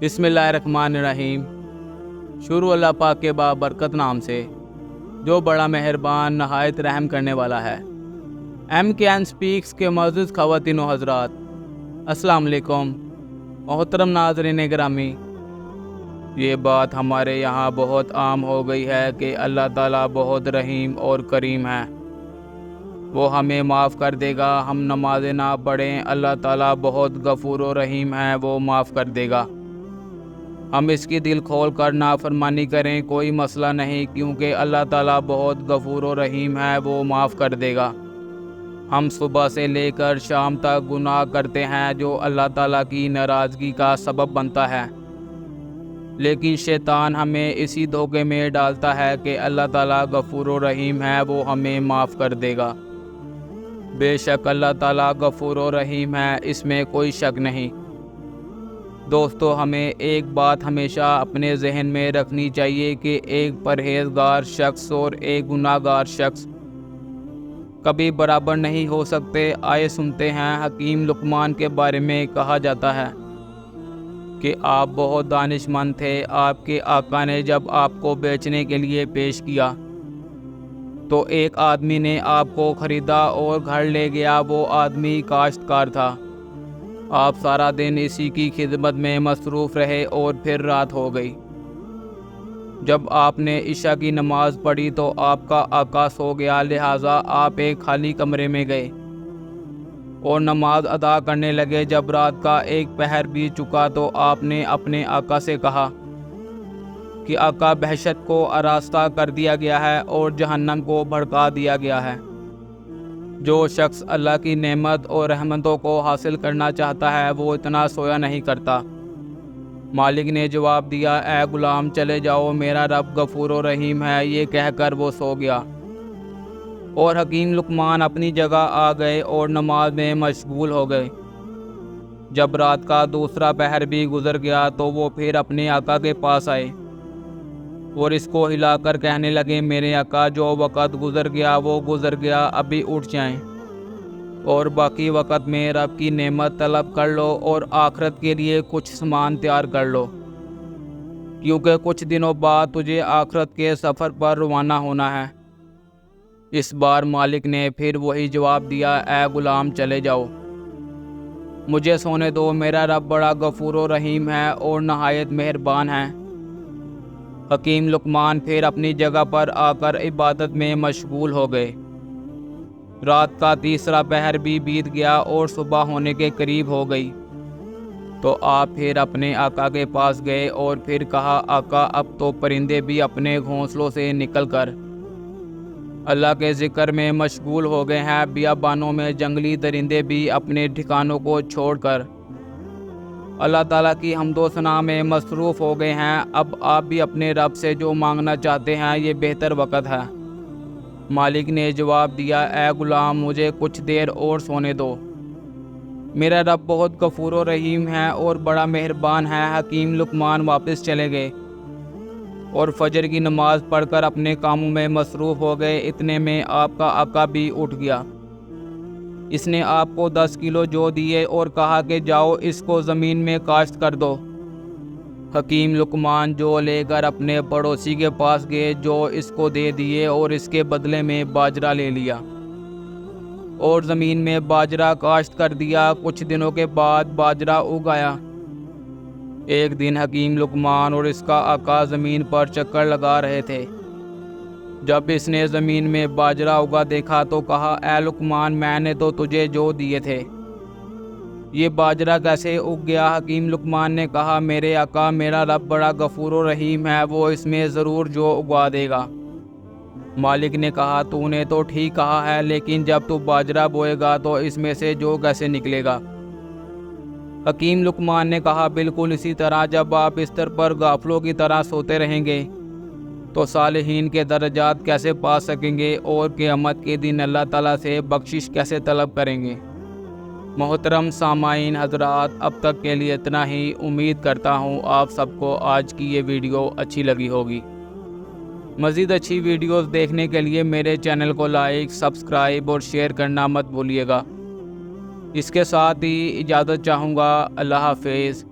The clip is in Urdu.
بسم اللہ الرحمن الرحیم۔ شروع اللہ پاک کے بابرکت نام سے جو بڑا مہربان نہایت رحم کرنے والا ہے۔ ایم کے این سپیکس کے معزز خواتین و حضرات، السلام علیکم۔ محترم ناظرین گرامی، یہ بات ہمارے یہاں بہت عام ہو گئی ہے کہ اللہ تعالیٰ بہت رحیم اور کریم ہے، وہ ہمیں معاف کر دے گا۔ ہم نمازیں نہ پڑھیں، اللہ تعالیٰ بہت غفور و رحیم ہے، وہ معاف کر دے گا۔ ہم اس کی دل کھول کر نافرمانی کریں، کوئی مسئلہ نہیں، کیونکہ اللہ تعالیٰ بہت غفور و رحیم ہے، وہ معاف کر دے گا۔ ہم صبح سے لے کر شام تک گناہ کرتے ہیں جو اللہ تعالیٰ کی ناراضگی کا سبب بنتا ہے، لیکن شیطان ہمیں اسی دھوکے میں ڈالتا ہے کہ اللہ تعالیٰ غفور و رحیم ہے، وہ ہمیں معاف کر دے گا۔ بے شک اللہ تعالیٰ غفور و رحیم ہے، اس میں کوئی شک نہیں۔ دوستو، ہمیں ایک بات ہمیشہ اپنے ذہن میں رکھنی چاہیے کہ ایک پرہیزگار شخص اور ایک گناہ گار شخص کبھی برابر نہیں ہو سکتے۔ آئے سنتے ہیں، حکیم لقمان کے بارے میں کہا جاتا ہے کہ آپ بہت دانش مند تھے۔ آپ کے آقا نے جب آپ کو بیچنے کے لیے پیش کیا تو ایک آدمی نے آپ کو خریدا اور گھر لے گیا۔ وہ آدمی کاشتکار تھا۔ آپ سارا دن اسی کی خدمت میں مصروف رہے اور پھر رات ہو گئی۔ جب آپ نے عشاء کی نماز پڑھی تو آپ کا آقا سو گیا، لہٰذا آپ ایک خالی کمرے میں گئے اور نماز ادا کرنے لگے۔ جب رات کا ایک پہر بیت چکا تو آپ نے اپنے آقا سے کہا کہ آقا، بہشت کو آراستہ کر دیا گیا ہے اور جہنم کو بھڑکا دیا گیا ہے۔ جو شخص اللہ کی نعمت اور رحمتوں کو حاصل کرنا چاہتا ہے وہ اتنا سویا نہیں کرتا۔ مالک نے جواب دیا، اے غلام، چلے جاؤ، میرا رب غفور و رحیم ہے۔ یہ کہہ کر وہ سو گیا اور حکیم لقمان اپنی جگہ آ گئے اور نماز میں مشغول ہو گئے۔ جب رات کا دوسرا پہر بھی گزر گیا تو وہ پھر اپنے آقا کے پاس آئے اور اس کو ہلا کر کہنے لگے، میرے آقا، جو وقت گزر گیا وہ گزر گیا، ابھی اٹھ جائیں اور باقی وقت میں رب کی نعمت طلب کر لو اور آخرت کے لیے کچھ سامان تیار کر لو، کیونکہ کچھ دنوں بعد تجھے آخرت کے سفر پر روانہ ہونا ہے۔ اس بار مالک نے پھر وہی جواب دیا، اے غلام، چلے جاؤ، مجھے سونے دو، میرا رب بڑا غفور و رحیم ہے اور نہایت مہربان ہے۔ حکیم لقمان پھر اپنی جگہ پر آ کر عبادت میں مشغول ہو گئے۔ رات کا تیسرا پہر بھی بیت گیا اور صبح ہونے کے قریب ہو گئی تو آپ پھر اپنے آقا کے پاس گئے اور پھر کہا، آقا، اب تو پرندے بھی اپنے گھونسلوں سے نکل کر اللہ کے ذکر میں مشغول ہو گئے ہیں۔ بیابانوں میں جنگلی درندے بھی اپنے ٹھکانوں کو چھوڑ کر اللہ تعالیٰ کی حمد و ثنا میں مصروف ہو گئے ہیں۔ اب آپ بھی اپنے رب سے جو مانگنا چاہتے ہیں، یہ بہتر وقت ہے۔ مالک نے جواب دیا، اے غلام، مجھے کچھ دیر اور سونے دو، میرا رب بہت غفور و رحیم ہے اور بڑا مہربان ہے۔ حکیم لقمان واپس چلے گئے اور فجر کی نماز پڑھ کر اپنے کاموں میں مصروف ہو گئے۔ اتنے میں آپ کا آقا بھی اٹھ گیا۔ اس نے آپ کو 10 کلو جو دیے اور کہا کہ جاؤ، اس کو زمین میں کاشت کر دو۔ حکیم لقمان جو لے کر اپنے پڑوسی کے پاس گئے، جو اس کو دے دیے اور اس کے بدلے میں باجرہ لے لیا اور زمین میں باجرہ کاشت کر دیا۔ کچھ دنوں کے بعد باجرہ اگ آیا۔ ایک دن حکیم لقمان اور اس کا آقا زمین پر چکر لگا رہے تھے۔ جب اس نے زمین میں باجرہ اگا دیکھا تو کہا، اے لقمان، میں نے تو تجھے جو دیے تھے، یہ باجرہ کیسے اگ گیا؟ حکیم لقمان نے کہا، میرے آقا، میرا رب بڑا غفور و رحیم ہے، وہ اس میں ضرور جو اگا دے گا۔ مالک نے کہا، تو نے تو ٹھیک کہا ہے، لیکن جب تو باجرہ بوئے گا تو اس میں سے جو کیسے نکلے گا؟ حکیم لقمان نے کہا، بالکل اسی طرح جب آپ بستر پر غافلوں کی طرح سوتے رہیں گے تو صالحین کے درجات کیسے پا سکیں گے اور قیامت کے دن اللہ تعالیٰ سے بخشش کیسے طلب کریں گے؟ محترم سامعین حضرات، اب تک کے لیے اتنا ہی۔ امید کرتا ہوں آپ سب کو آج کی یہ ویڈیو اچھی لگی ہوگی۔ مزید اچھی ویڈیوز دیکھنے کے لیے میرے چینل کو لائک، سبسکرائب اور شیئر کرنا مت بھولیے گا۔ اس کے ساتھ ہی اجازت چاہوں گا۔ اللہ حافظ۔